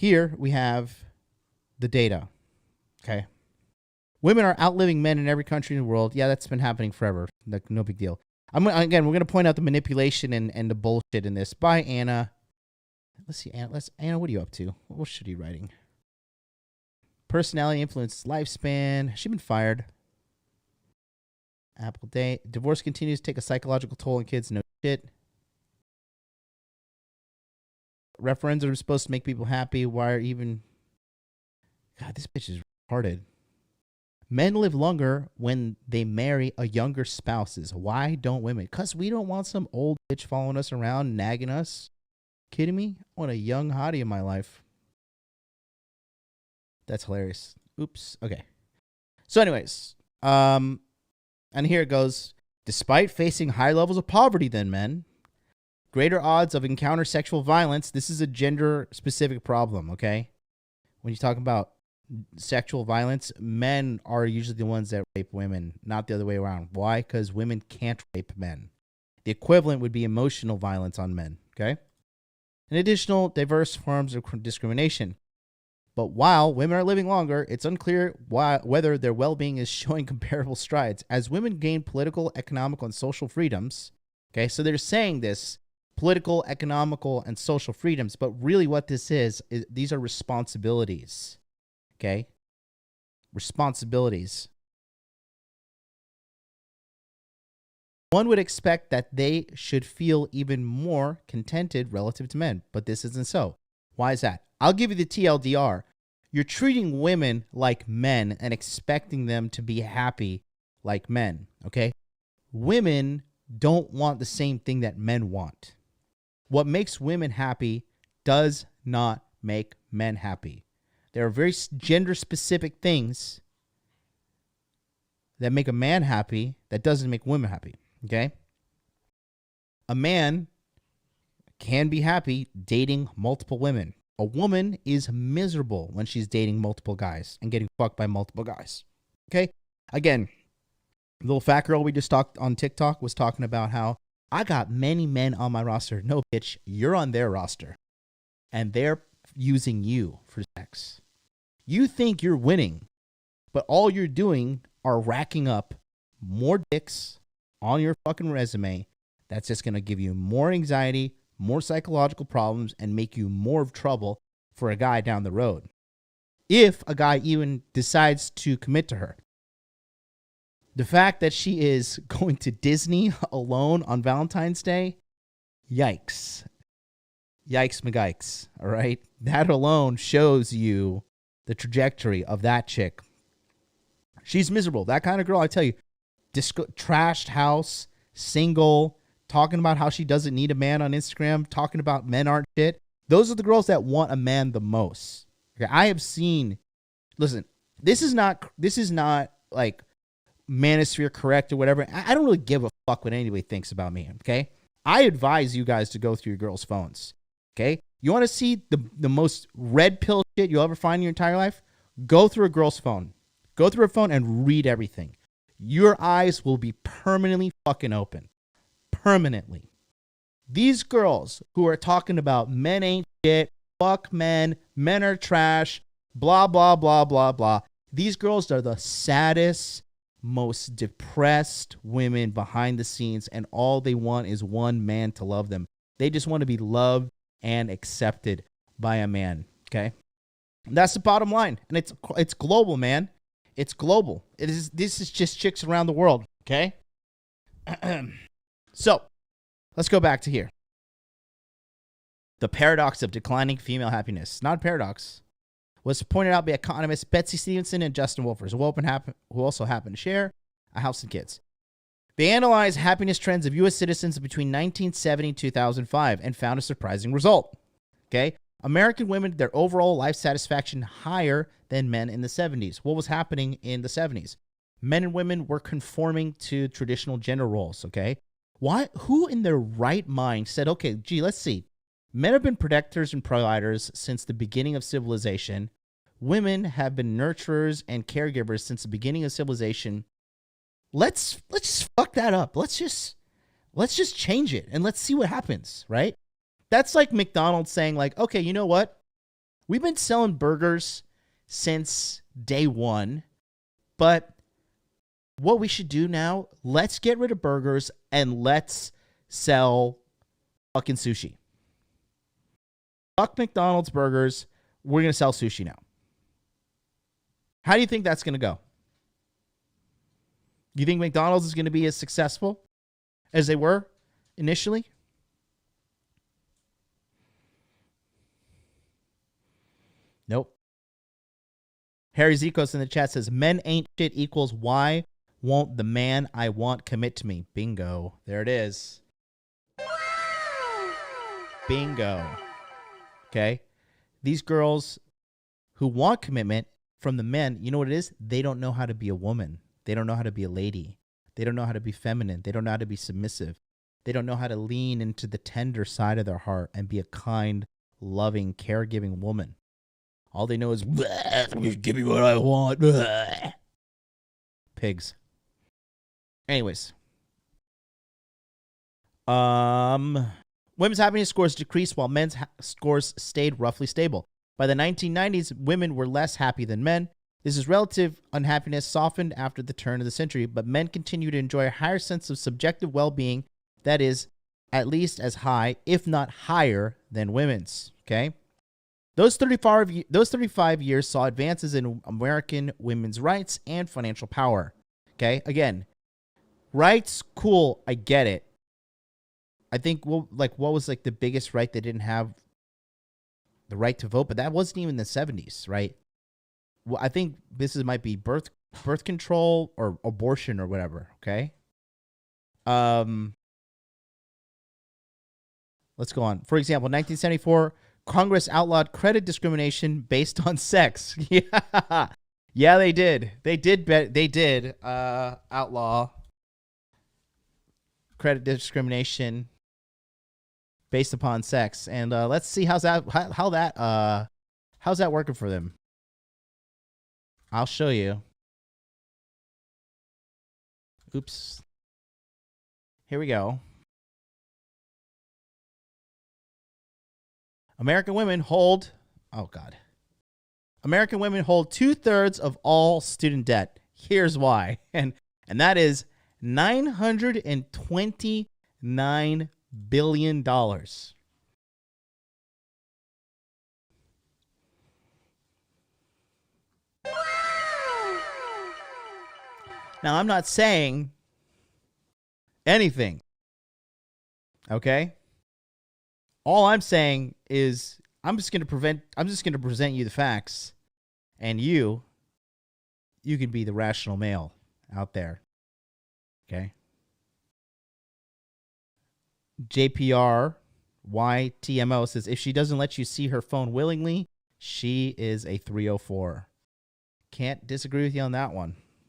here we have the data. Okay. Women are outliving men in every country in the world. Yeah, that's been happening forever. Like, no big deal. We're going to point out the manipulation and the bullshit in this by Anna. Let's see, Anna, what are you up to? What should you writing? Personality influences lifespan. Has she been fired? Apple Day. Divorce continues to take a psychological toll on kids. No shit. Referendums are supposed to make people happy. Why are even... God, this bitch is retarded. Men live longer when they marry a younger spouses. Why don't women? Because we don't want some old bitch following us around, nagging us. Kidding me? I want a young hottie in my life. That's hilarious. Oops. Okay. So anyways, and here it goes. Despite facing higher levels of poverty than men, greater odds of encounter sexual violence. This is a gender-specific problem, okay? When you talk about sexual violence, men are usually the ones that rape women, not the other way around. Why? Because women can't rape men. The equivalent would be emotional violence on men, okay? And additional diverse forms of discrimination. But while women are living longer, it's unclear whether their well-being is showing comparable strides. As women gain political, economical, and social freedoms, okay, so they're saying this, political, economical, and social freedoms, but really what this is these are responsibilities, okay? Responsibilities. One would expect that they should feel even more contented relative to men, but this isn't so. Why is that? I'll give you the TLDR. You're treating women like men and expecting them to be happy like men, okay? Women don't want the same thing that men want. What makes women happy does not make men happy. There are very gender-specific things that make a man happy that doesn't make women happy, okay? A man can be happy dating multiple women. A woman is miserable when she's dating multiple guys and getting fucked by multiple guys, okay? Again, the little fat girl we just talked on TikTok was talking about how I got many men on my roster. No, bitch, you're on their roster. And they're using you for sex. You think you're winning, but all you're doing are racking up more dicks on your fucking resume. That's just going to give you more anxiety, more psychological problems, and make you more of trouble for a guy down the road. If a guy even decides to commit to her. The fact that she is going to Disney alone on Valentine's Day, yikes. Yikes McGikes, all right? That alone shows you the trajectory of that chick. She's miserable. That kind of girl, I tell you, trashed house, single, talking about how she doesn't need a man on Instagram, talking about men aren't shit. Those are the girls that want a man the most. Okay, I have seen, listen, this is not like manosphere correct or whatever. I don't really give a fuck what anybody thinks about me, okay? I advise you guys to go through your girls' phones, okay? You want to see the most red pill shit you'll ever find in your entire life? Go through a girl's phone. Go through her phone and read everything. Your eyes will be permanently fucking open. Permanently. These girls who are talking about men ain't shit, fuck men are trash, blah, blah, blah, blah, blah. These girls are the saddest, most depressed women behind the scenes, and all they want is one man to love them. They just want to be loved and accepted by a man, okay? And that's the bottom line. And it's global, man. It's global. This is just chicks around the world, okay? So, let's go back to here. The paradox of declining female happiness. Not a paradox. Was pointed out by economists Betsy Stevenson and Justin Wolfers, who also happen to share a house and kids. They analyzed happiness trends of U.S. citizens between 1970 and 2005 and found a surprising result. Okay? American women, their overall life satisfaction higher than men in the 70s. What was happening in the 70s? Men and women were conforming to traditional gender roles, okay? Why? Who in their right mind said, okay, gee, let's see. Men have been protectors and providers since the beginning of civilization. Women have been nurturers and caregivers since the beginning of civilization. Let's just fuck that up. Let's just change it and let's see what happens, right? That's like McDonald's saying like, okay, you know what? We've been selling burgers since day one, but what we should do now, let's get rid of burgers and let's sell fucking sushi. Fuck McDonald's burgers. We're going to sell sushi now. How do you think that's going to go? You think McDonald's is going to be as successful as they were initially? Nope. Harry Zikos in the chat says, men ain't shit equals why won't the man I want commit to me? Bingo. There it is. Bingo. Okay. These girls who want commitment from the men, you know what it is? They don't know how to be a woman. They don't know how to be a lady. They don't know how to be feminine. They don't know how to be submissive. They don't know how to lean into the tender side of their heart and be a kind, loving, caregiving woman. All they know is, give me what I want. Pigs. Anyways. Women's happiness scores decreased while men's scores stayed roughly stable. By the 1990s, women were less happy than men. This is relative unhappiness softened after the turn of the century, but men continue to enjoy a higher sense of subjective well-being that is at least as high, if not higher, than women's. Okay? Those 35 years saw advances in American women's rights and financial power. Okay? Again, rights, cool, I get it. I think, what was like the biggest right they didn't have? The right to vote, but that wasn't even the 70s, right? Well, I think might be birth control or abortion or whatever, okay? Let's go on. For example, 1974, Congress outlawed credit discrimination based on sex. Yeah. Yeah, they did. They did outlaw credit discrimination based upon sex, and let's see how's that working for them. I'll show you. Oops. Here we go. American women hold 2/3 of all student debt. Here's why, and that is $929 billion. Now, I'm not saying anything, okay? All I'm saying is I'm just going to present you the facts, and you can be the rational male out there, okay? JPR YTMO says, if she doesn't let you see her phone willingly, she is a 304. Can't disagree with you on that one.